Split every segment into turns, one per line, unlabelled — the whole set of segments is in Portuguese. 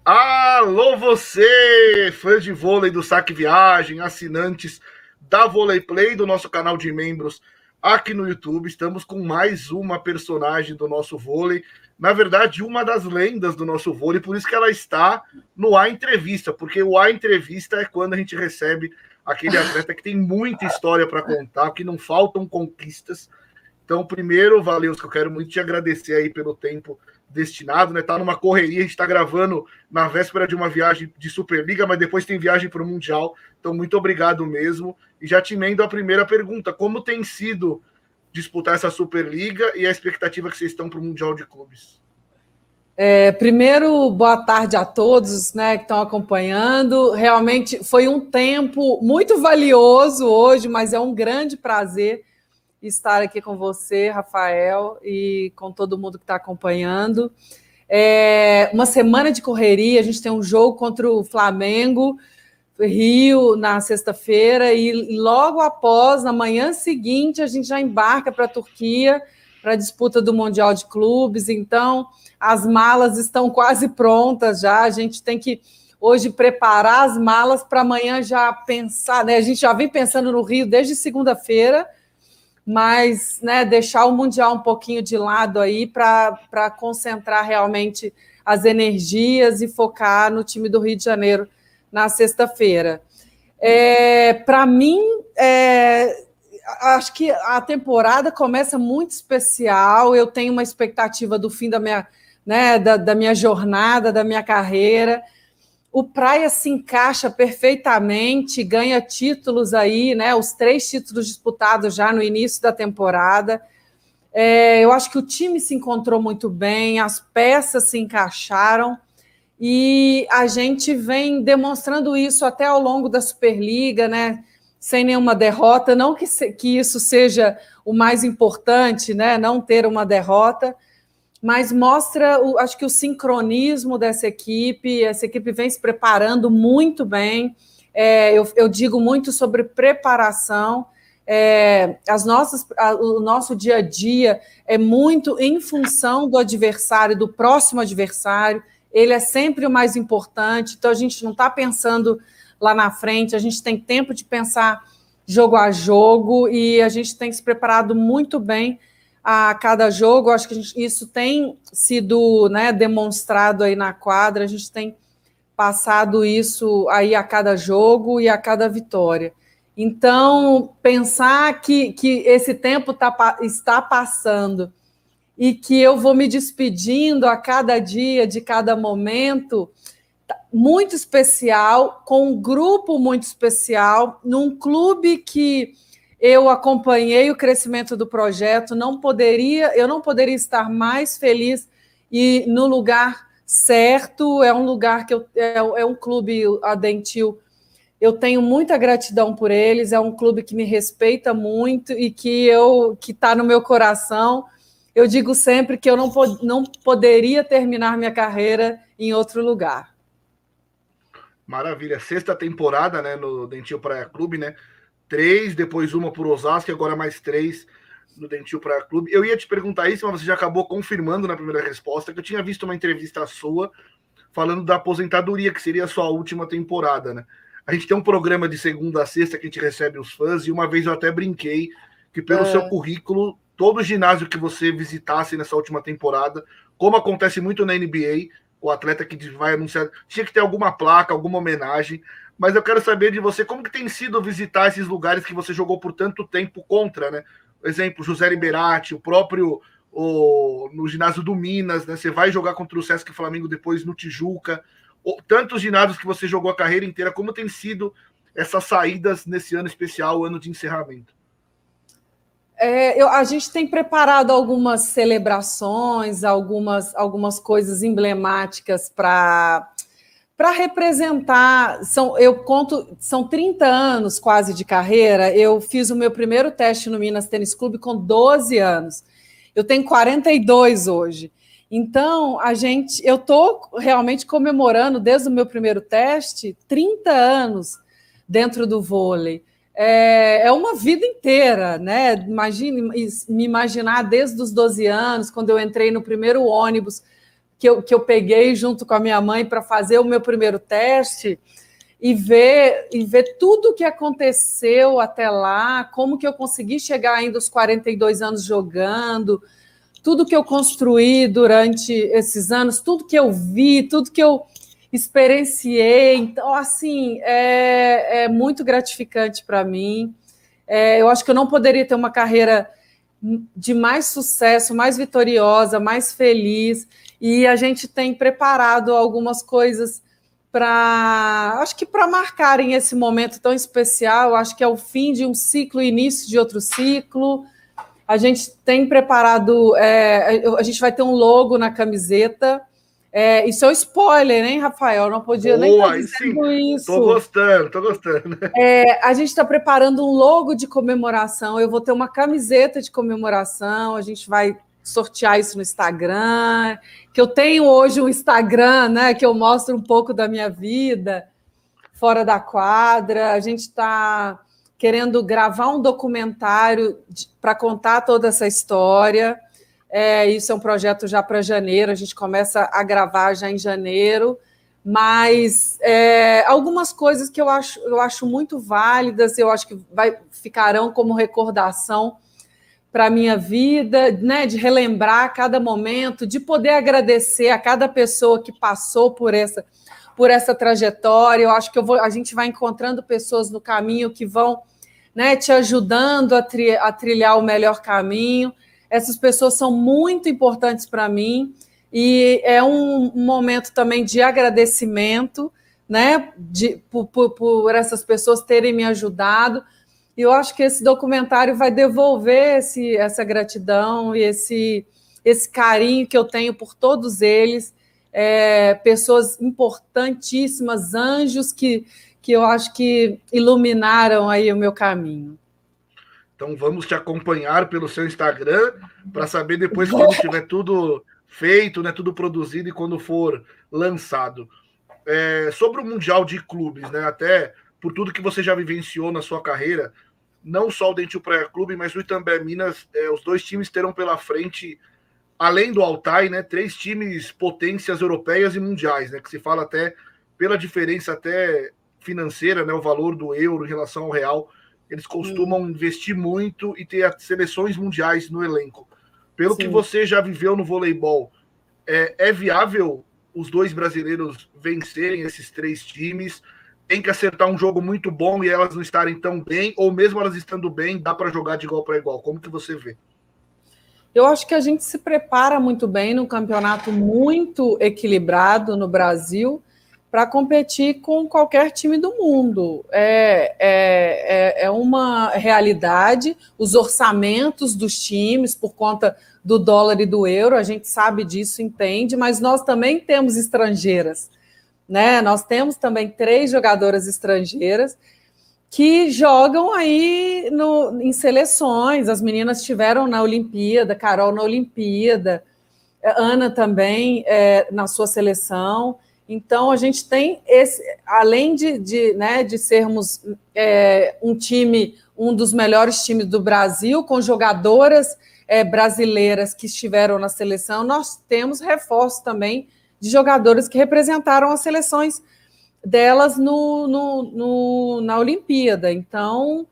Alô você, fãs de vôlei do Saque Viagem, assinantes da Vôlei Play, do nosso canal de membros aqui no YouTube. Estamos com mais uma personagem do nosso vôlei. Na verdade, uma das lendas do nosso vôlei, por isso que ela está no A Entrevista, porque o A Entrevista é quando a gente recebe aquele atleta que tem muita história para contar, que não faltam conquistas. Então, primeiro, valeu, que eu quero muito te agradecer aí pelo tempo destinado, né? Tá numa correria, a gente está gravando na véspera de uma viagem de Superliga, mas depois tem viagem para o Mundial. Então, muito obrigado mesmo. E já te emendo a primeira pergunta: como tem sido disputar essa Superliga e a expectativa que vocês estão para o Mundial de Clubes?
Primeiro, boa tarde a todos, né, que estão acompanhando. Realmente foi um tempo muito valioso hoje, mas é um grande prazer estar aqui com você, Rafael, e com todo mundo que está acompanhando. Uma semana de correria, a gente tem um jogo contra o Flamengo, Rio, na sexta-feira, e logo após, na manhã seguinte, a gente já embarca para a Turquia, para a disputa do Mundial de Clubes. Então, as malas estão quase prontas já, a gente tem que hoje preparar as malas para amanhã já pensar, né? A gente já vem pensando no Rio desde segunda-feira, mas, né, deixar o Mundial um pouquinho de lado aí para concentrar realmente as energias e focar no time do Rio de Janeiro na sexta-feira. Para mim, acho que a temporada começa muito especial, eu tenho uma expectativa do fim da minha, né, da minha jornada, da minha carreira. O Praia se encaixa perfeitamente, ganha títulos aí, né? Os 3 títulos disputados já no início da temporada. Eu acho que o time se encontrou muito bem, as peças se encaixaram e a gente vem demonstrando isso até ao longo da Superliga, né? Sem nenhuma derrota. Não que isso seja o mais importante, né? Não ter uma derrota, mas mostra, acho que o sincronismo dessa equipe. Essa equipe vem se preparando muito bem. Eu digo muito sobre preparação. O nosso dia a dia é muito em função do adversário, do próximo adversário. Ele é sempre o mais importante, então a gente não está pensando lá na frente, a gente tem tempo de pensar jogo a jogo e a gente tem se preparado muito bem a cada jogo. Acho que isso tem sido, né, demonstrado aí na quadra, a gente tem passado isso aí a cada jogo e a cada vitória. Então, pensar que esse tempo está passando e que eu vou me despedindo a cada dia, de cada momento, muito especial, com um grupo muito especial, num clube que eu acompanhei o crescimento do projeto, eu não poderia estar mais feliz e no lugar certo. É um lugar que é um clube, a Dentil, eu tenho muita gratidão por eles, é um clube que me respeita muito e que está no meu coração. Eu digo sempre que eu não poderia terminar minha carreira em outro lugar.
Maravilha. 6ª temporada, né, no Dentil Praia Clube, né? 3, depois uma por Osasco, e agora mais 3 no Dentil Praia Clube. Eu ia te perguntar isso, mas você já acabou confirmando na primeira resposta, que eu tinha visto uma entrevista sua falando da aposentadoria, que seria a sua última temporada, né? A gente tem um programa de segunda a sexta que a gente recebe os fãs, e uma vez eu até brinquei que pelo seu currículo, todo ginásio que você visitasse nessa última temporada, como acontece muito na NBA, o atleta que vai anunciar, tinha que ter alguma placa, alguma homenagem. Mas eu quero saber de você como que tem sido visitar esses lugares que você jogou por tanto tempo contra, né? Por exemplo, José Liberati, o próprio no ginásio do Minas, né? Você vai jogar contra o Sesc Flamengo depois no Tijuca. Tantos ginásios que você jogou a carreira inteira, como tem sido essas saídas nesse ano especial, ano de encerramento?
A gente tem preparado algumas celebrações, algumas coisas emblemáticas para representar. São 30 anos quase de carreira. Eu fiz o meu primeiro teste no Minas Tênis Clube com 12 anos. Eu tenho 42 hoje. Então, eu estou realmente comemorando, desde o meu primeiro teste, 30 anos dentro do vôlei. É uma vida inteira, né? Imagine me imaginar desde os 12 anos, quando eu entrei no primeiro ônibus, que eu peguei junto com a minha mãe para fazer o meu primeiro teste e ver tudo o que aconteceu até lá, como que eu consegui chegar ainda aos 42 anos jogando, tudo que eu construí durante esses anos, tudo que eu vi, tudo que eu experienciei. Então, assim, é muito gratificante para mim. Eu acho que eu não poderia ter uma carreira de mais sucesso, mais vitoriosa, mais feliz, e a gente tem preparado algumas coisas acho que para marcarem esse momento tão especial. Acho que é o fim de um ciclo e início de outro ciclo. A gente tem preparado, a gente vai ter um logo na camiseta. Isso é um spoiler, hein, Rafael? Não podia nem estar dizendo isso.
Tô gostando.
A gente está preparando um logo de comemoração. Eu vou ter uma camiseta de comemoração. A gente vai sortear isso no Instagram. Que eu tenho hoje um Instagram, né? Que eu mostro um pouco da minha vida fora da quadra. A gente está querendo gravar um documentário para contar toda essa história. Isso é um projeto já para janeiro. A gente começa a gravar já em janeiro. Mas algumas coisas que eu acho muito válidas, eu acho que ficarão como recordação para a minha vida, né, de relembrar cada momento, de poder agradecer a cada pessoa que passou por essa trajetória. Eu acho que a gente vai encontrando pessoas no caminho que vão, né, te ajudando a trilhar o melhor caminho. Essas pessoas são muito importantes para mim. E é um momento também de agradecimento, né, por essas pessoas terem me ajudado. E eu acho que esse documentário vai devolver essa gratidão e esse carinho que eu tenho por todos eles, pessoas importantíssimas, anjos que eu acho que iluminaram aí o meu caminho.
Então vamos te acompanhar pelo seu Instagram para saber depois quando tiver tudo feito, né, tudo produzido e quando for lançado. Sobre o Mundial de Clubes, né, até por tudo que você já vivenciou na sua carreira, não só o Dentil Praia Clube, mas o Itambé Minas, os dois times terão pela frente, além do Altai, né, 3 times potências europeias e mundiais, né, que se fala até pela diferença até financeira, né, o valor do euro em relação ao real, eles costumam investir muito e ter seleções mundiais no elenco. Pelo que você já viveu no voleibol, é viável os dois brasileiros vencerem esses 3 times? Tem que acertar um jogo muito bom e elas não estarem tão bem, ou mesmo elas estando bem, dá para jogar de igual para igual? Como que você vê?
Eu acho que a gente se prepara muito bem num campeonato muito equilibrado no Brasil para competir com qualquer time do mundo. É uma realidade, os orçamentos dos times, por conta do dólar e do euro, a gente sabe disso, entende, mas nós também temos estrangeiras, né? Nós temos também 3 jogadoras estrangeiras que jogam aí em seleções. As meninas estiveram na Olimpíada, Carol na Olimpíada, Ana também na sua seleção. Então, a gente tem além de sermos um dos melhores times do Brasil, com jogadoras brasileiras que estiveram na seleção, nós temos reforço também de jogadoras que representaram as seleções delas na Olimpíada. Então,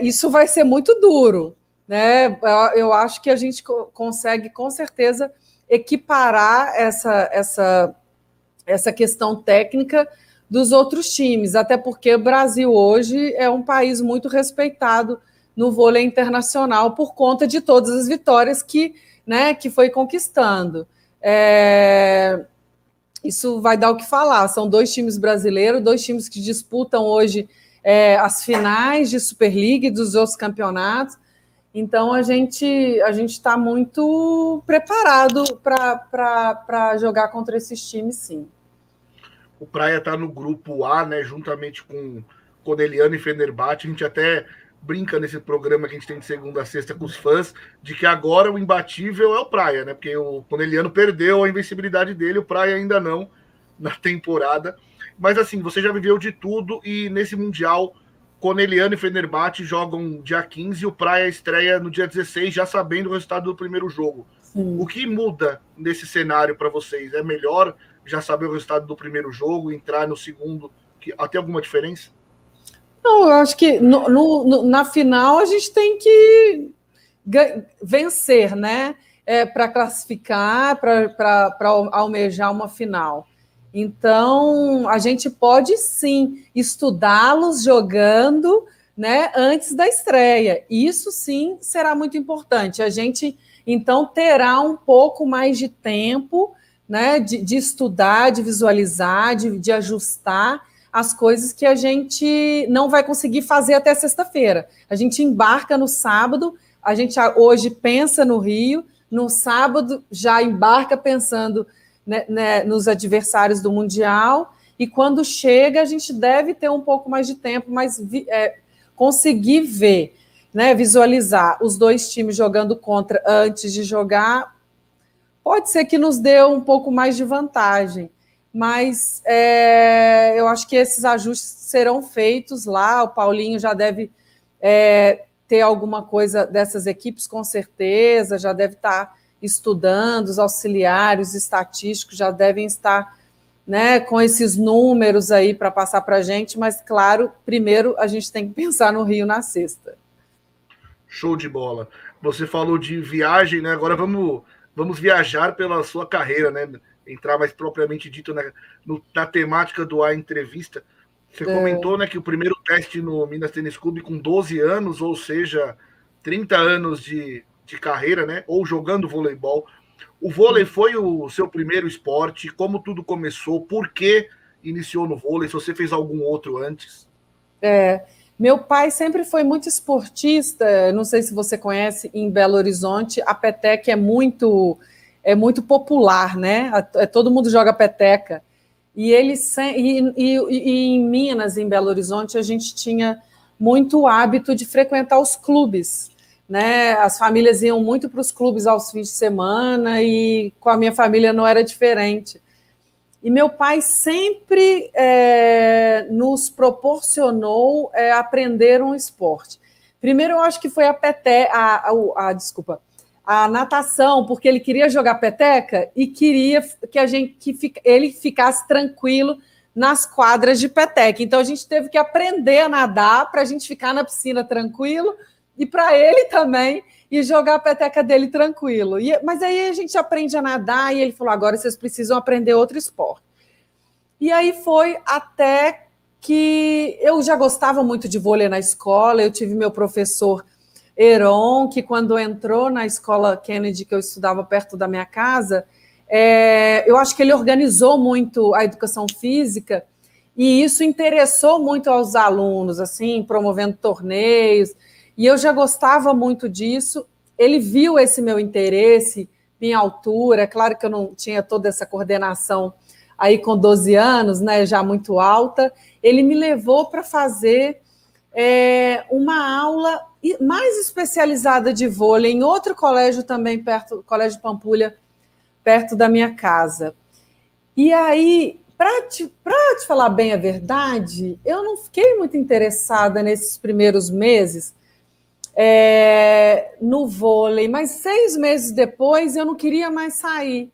isso vai ser muito duro, né? Eu acho que a gente consegue, com certeza, equiparar essa questão técnica dos outros times, até porque o Brasil hoje é um país muito respeitado no vôlei internacional por conta de todas as vitórias que foi conquistando. Isso vai dar o que falar. São 2 times brasileiros, 2 times que disputam hoje as finais de Super League e dos outros campeonatos. Então, a gente está muito preparado para jogar contra esses times, sim.
O Praia está no grupo A, né, juntamente com Corneliano e Fenerbahçe. A gente até brinca nesse programa que a gente tem de segunda a sexta com os fãs, de que agora o imbatível é o Praia, né? Porque o Corneliano perdeu a invencibilidade dele, o Praia ainda não, na temporada. Mas assim, você já viveu de tudo e nesse Mundial, Corneliano e Fenerbahçe jogam dia 15 e o Praia estreia no dia 16, já sabendo o resultado do primeiro jogo. O que muda nesse cenário para vocês? É melhor já saber o resultado do primeiro jogo, entrar no segundo? Até alguma diferença?
Não, eu acho que na final a gente tem que vencer, né? Para classificar, para almejar uma final. Então, a gente pode sim estudá-los jogando, né, antes da estreia. Isso sim será muito importante. A gente então terá um pouco mais de tempo, né, de estudar, de visualizar, de ajustar as coisas que a gente não vai conseguir fazer até sexta-feira. A gente embarca no sábado, a gente hoje pensa no Rio, no sábado já embarca pensando, né, nos adversários do Mundial, e quando chega a gente deve ter um pouco mais de tempo, mas conseguir ver, né, visualizar os dois times jogando contra antes de jogar, pode ser que nos dê um pouco mais de vantagem. Mas eu acho que esses ajustes serão feitos lá. O Paulinho já deve ter alguma coisa dessas equipes, com certeza, já deve estar estudando, os auxiliares, os estatísticos já devem estar, né, com esses números aí para passar para a gente, mas, claro, primeiro a gente tem que pensar no Rio na sexta.
Show de bola. Você falou de viagem, né? Agora vamos viajar pela sua carreira, né? Entrar mais propriamente dito na temática do A Entrevista. Você comentou, né, que o primeiro teste no Minas Tênis Clube com 12 anos, ou seja, 30 anos de carreira, né, ou jogando voleibol. O vôlei foi o seu primeiro esporte? Como tudo começou? Por que iniciou no vôlei? Se você fez algum outro antes?
Meu pai sempre foi muito esportista. Não sei se você conhece, em Belo Horizonte, a peteca é muito popular, né? Todo mundo joga peteca. E em Minas, em Belo Horizonte, a gente tinha muito hábito de frequentar os clubes, né? As famílias iam muito para os clubes aos fins de semana, e com a minha família não era diferente. E meu pai sempre nos proporcionou aprender um esporte. Primeiro, eu acho que foi a natação, porque ele queria jogar peteca e queria que ele ficasse tranquilo nas quadras de peteca. Então, a gente teve que aprender a nadar para a gente ficar na piscina tranquilo e para ele também ir jogar a peteca dele tranquilo. Mas aí a gente aprende a nadar e ele falou, agora vocês precisam aprender outro esporte. E aí foi até que eu já gostava muito de vôlei na escola, eu tive meu professor Heron, que quando entrou na escola Kennedy, que eu estudava perto da minha casa, eu acho que ele organizou muito a educação física, e isso interessou muito aos alunos, assim, promovendo torneios, e eu já gostava muito disso. Ele viu esse meu interesse, minha altura, claro que eu não tinha toda essa coordenação aí com 12 anos, né, já muito alta. Ele me levou para fazer uma aula mais especializada de vôlei em outro colégio também, Colégio Pampulha, perto da minha casa. E aí, para te falar bem a verdade, eu não fiquei muito interessada nesses primeiros meses no vôlei, mas 6 meses depois eu não queria mais sair.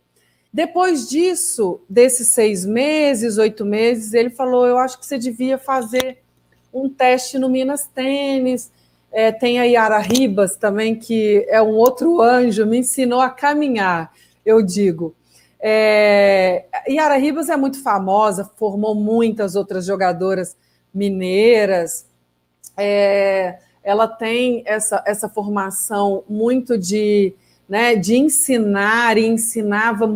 Depois disso, desses 6 meses, 8 meses, ele falou, eu acho que você devia fazer um teste no Minas Tênis. Tem a Yara Ribas também, que é um outro anjo, me ensinou a caminhar, eu digo. Yara Ribas é muito famosa, formou muitas outras jogadoras mineiras. Ela tem essa formação muito de ensinar, e ensinava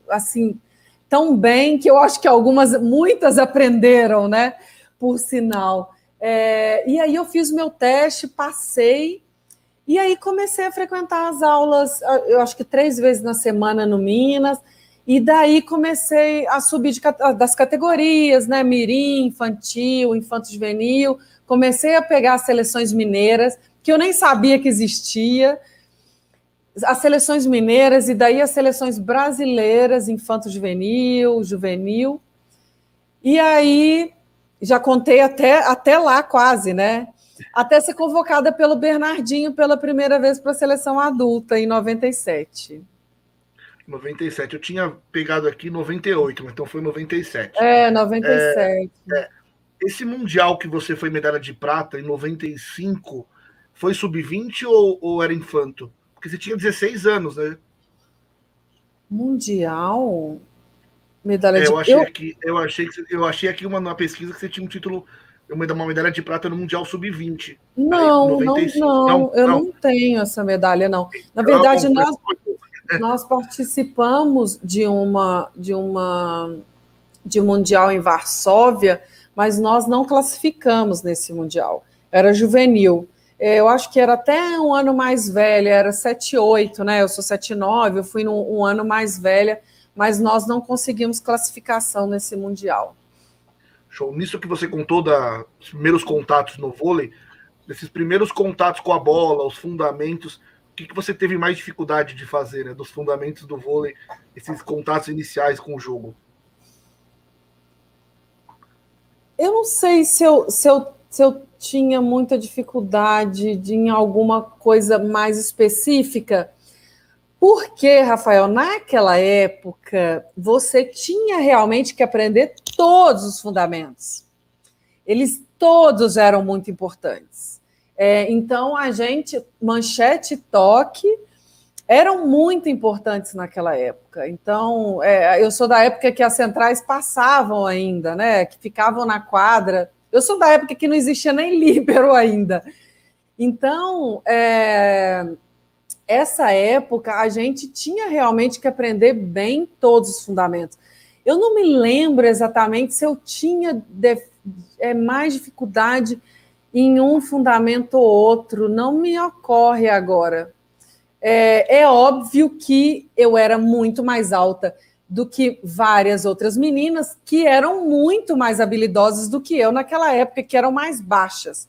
assim tão bem que eu acho que muitas aprenderam, né, por sinal. E aí eu fiz meu teste, passei, e aí comecei a frequentar as aulas, eu acho que 3 vezes na semana no Minas, e daí comecei a subir das categorias, né, mirim, infantil, infanto-juvenil, comecei a pegar as seleções mineiras, que eu nem sabia que existia, as seleções mineiras, e daí as seleções brasileiras, infanto-juvenil, juvenil, e aí já contei até lá quase, né? Até ser convocada pelo Bernardinho pela primeira vez para a seleção adulta, em 97.
97. Eu tinha pegado aqui 98, mas então foi 97.
97.
Esse Mundial que você foi medalha de prata em 95, foi sub-20 ou era infanto? Porque você tinha 16 anos, né?
Mundial? Medalha de...
Eu achei aqui uma pesquisa que você tinha um título, uma medalha de prata no Mundial sub-20.
Não, eu não tenho essa medalha, não. Na verdade, nós participamos de um Mundial em Varsóvia, mas nós não classificamos nesse Mundial. Era juvenil. Eu acho que era até um ano mais velha, era 7-8, né? Eu sou 7-9, eu fui um ano mais velha, mas nós não conseguimos classificação nesse Mundial.
Show. Nisso que você contou dos primeiros contatos no vôlei, desses primeiros contatos com a bola, os fundamentos, o que você teve mais dificuldade de fazer, né? Dos fundamentos do vôlei, esses contatos iniciais com o jogo?
Eu não sei se eu tinha muita dificuldade em alguma coisa mais específica, porque, Rafael, naquela época, você tinha realmente que aprender todos os fundamentos. Eles todos eram muito importantes. Então, manchete e toque eram muito importantes naquela época. Então, eu sou da época que as centrais passavam ainda, né? Que ficavam na quadra. Eu sou da época que não existia nem líbero ainda. Então, essa época, a gente tinha realmente que aprender bem todos os fundamentos. Eu não me lembro exatamente se eu tinha mais dificuldade em um fundamento ou outro, não me ocorre agora. É óbvio que eu era muito mais alta do que várias outras meninas que eram muito mais habilidosas do que eu naquela época, que eram mais baixas.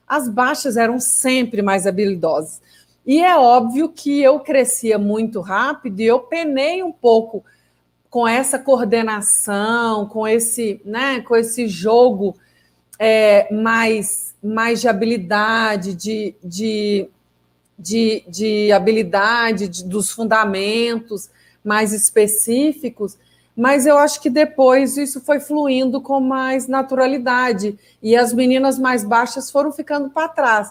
As baixas eram sempre mais habilidosas. E é óbvio que eu crescia muito rápido e eu penei um pouco com essa coordenação, com esse jogo mais de habilidade, de habilidade, dos fundamentos mais específicos, mas eu acho que depois isso foi fluindo com mais naturalidade e as meninas mais baixas foram ficando para trás,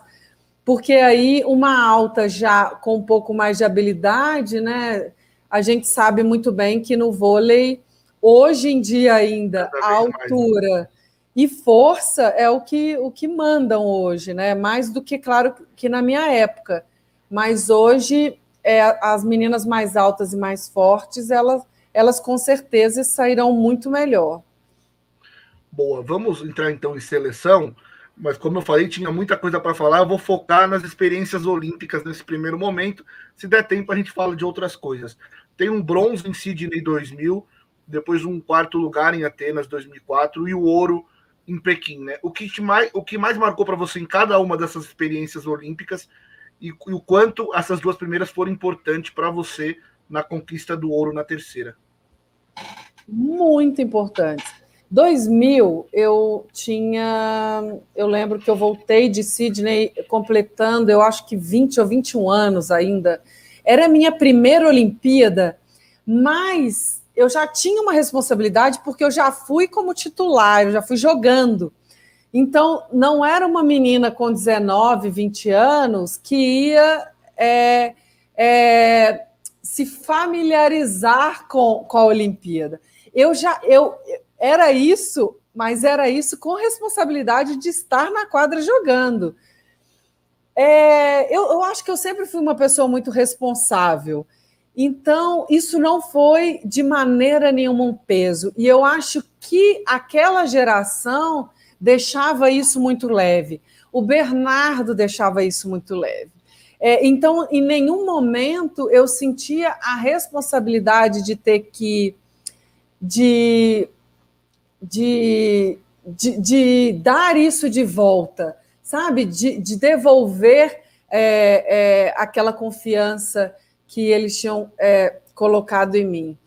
porque aí uma alta já com um pouco mais de habilidade, né? A gente sabe muito bem que no vôlei, hoje em dia ainda, a altura e força é o que mandam hoje, né? Mais do que, claro, que na minha época. Mas hoje, as meninas mais altas e mais fortes, elas com certeza sairão muito melhor.
Boa, vamos entrar então em seleção, mas como eu falei, tinha muita coisa para falar, eu vou focar nas experiências olímpicas nesse primeiro momento, se der tempo a gente fala de outras coisas. Tem um bronze em Sydney 2000, depois um quarto lugar em Atenas 2004 e o ouro em Pequim, né? O que mais marcou para você em cada uma dessas experiências olímpicas e o quanto essas duas primeiras foram importantes para você na conquista do ouro na terceira?
Muito importante. 2000, eu lembro que eu voltei de Sydney completando, eu acho que 20 ou 21 anos ainda. Era a minha primeira Olimpíada, mas eu já tinha uma responsabilidade porque eu já fui como titular, eu já fui jogando. Então, não era uma menina com 19, 20 anos que ia se familiarizar com a Olimpíada. Era isso, mas era isso com responsabilidade de estar na quadra jogando. Eu acho que eu sempre fui uma pessoa muito responsável. Então, isso não foi de maneira nenhuma um peso. E eu acho que aquela geração deixava isso muito leve. O Bernardo deixava isso muito leve. Então, em nenhum momento eu sentia a responsabilidade de ter que de dar isso de volta, sabe? De devolver aquela confiança que eles tinham colocado em mim.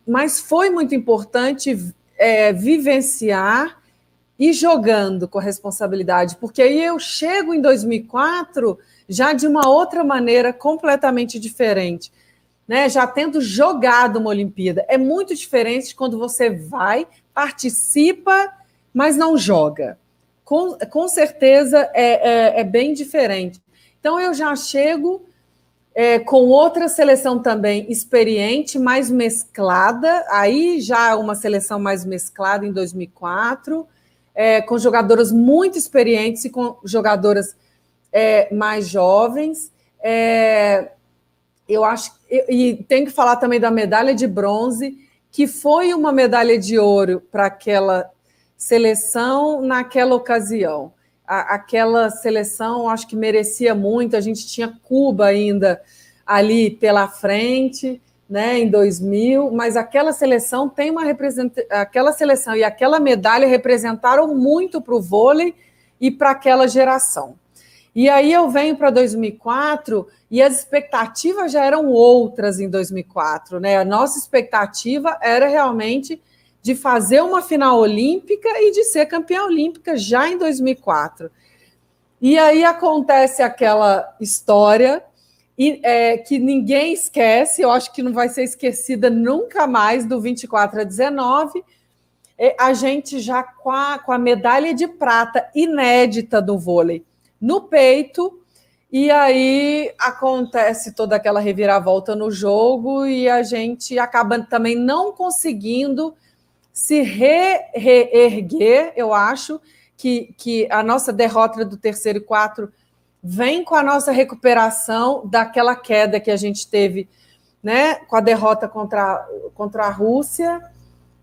Mas foi muito importante vivenciar e jogando com a responsabilidade, porque aí eu chego em 2004 já de uma outra maneira completamente diferente. né, já tendo jogado uma Olimpíada. É muito diferente de quando você vai, participa, mas não joga. Com certeza é bem diferente. Então, eu já chego com outra seleção também experiente, mais mesclada, aí já uma seleção mais mesclada em 2004, com jogadoras muito experientes e com jogadoras mais jovens. Eu acho, e tem que falar também da medalha de bronze, que foi uma medalha de ouro para aquela seleção naquela ocasião. Aquela seleção, acho que merecia muito. A gente tinha Cuba ainda ali pela frente, né, em 2000, mas aquela seleção tem uma aquela seleção e aquela medalha representaram muito para o vôlei e para aquela geração. E aí eu venho para 2004 e as expectativas já eram outras em 2004, né? A nossa expectativa era realmente de fazer uma final olímpica e de ser campeã olímpica já em 2004. E aí acontece aquela história que ninguém esquece, eu acho que não vai ser esquecida nunca mais, do 24-19, a gente já com a medalha de prata inédita do vôlei no peito, e aí acontece toda aquela reviravolta no jogo e a gente acaba também não conseguindo se reerguer. Eu acho que a nossa derrota do terceiro e 4 vem com a nossa recuperação daquela queda que a gente teve, né, com a derrota contra a Rússia,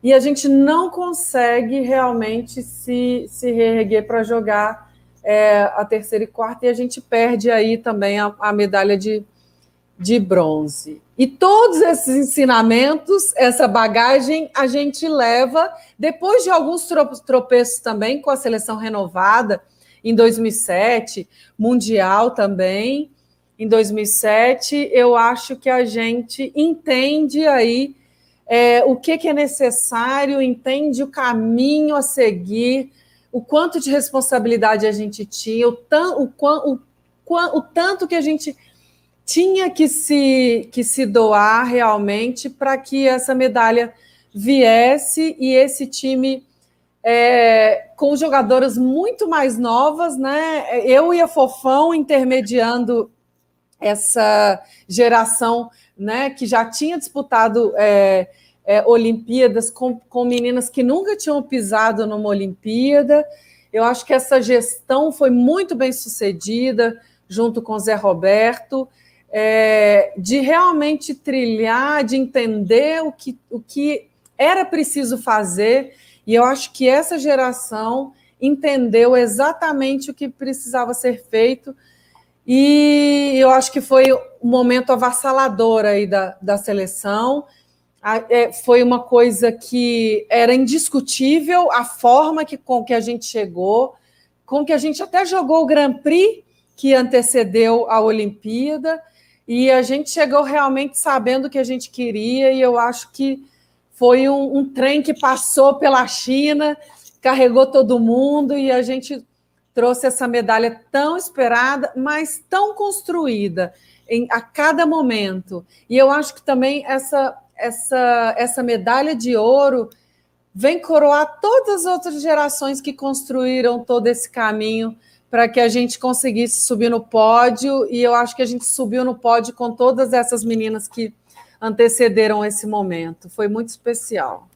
e a gente não consegue realmente se reerguer para jogar a terceira e quarta, e a gente perde aí também a medalha de bronze. E todos esses ensinamentos, essa bagagem, a gente leva, depois de alguns tropeços também com a seleção renovada, em 2007, Mundial também, em 2007, eu acho que a gente entende aí o que é necessário, entende o caminho a seguir, o quanto de responsabilidade a gente tinha, o tanto que a gente tinha que se doar realmente para que essa medalha viesse, e esse time com jogadoras muito mais novas, né? Eu e a Fofão intermediando essa geração, né, que já tinha disputado Olimpíadas com meninas que nunca tinham pisado numa Olimpíada. Eu acho que essa gestão foi muito bem sucedida, junto com o Zé Roberto, de realmente trilhar, de entender o que era preciso fazer, e eu acho que essa geração entendeu exatamente o que precisava ser feito, e eu acho que foi um momento avassalador aí da seleção. Foi uma coisa que era indiscutível, a forma com que a gente chegou, com que a gente até jogou o Grand Prix que antecedeu a Olimpíada, e a gente chegou realmente sabendo o que a gente queria, e eu acho que foi um trem que passou pela China, carregou todo mundo, e a gente trouxe essa medalha tão esperada, mas tão construída a cada momento. E eu acho que também essa medalha de ouro vem coroar todas as outras gerações que construíram todo esse caminho para que a gente conseguisse subir no pódio, e eu acho que a gente subiu no pódio com todas essas meninas que antecederam esse momento. Foi muito especial.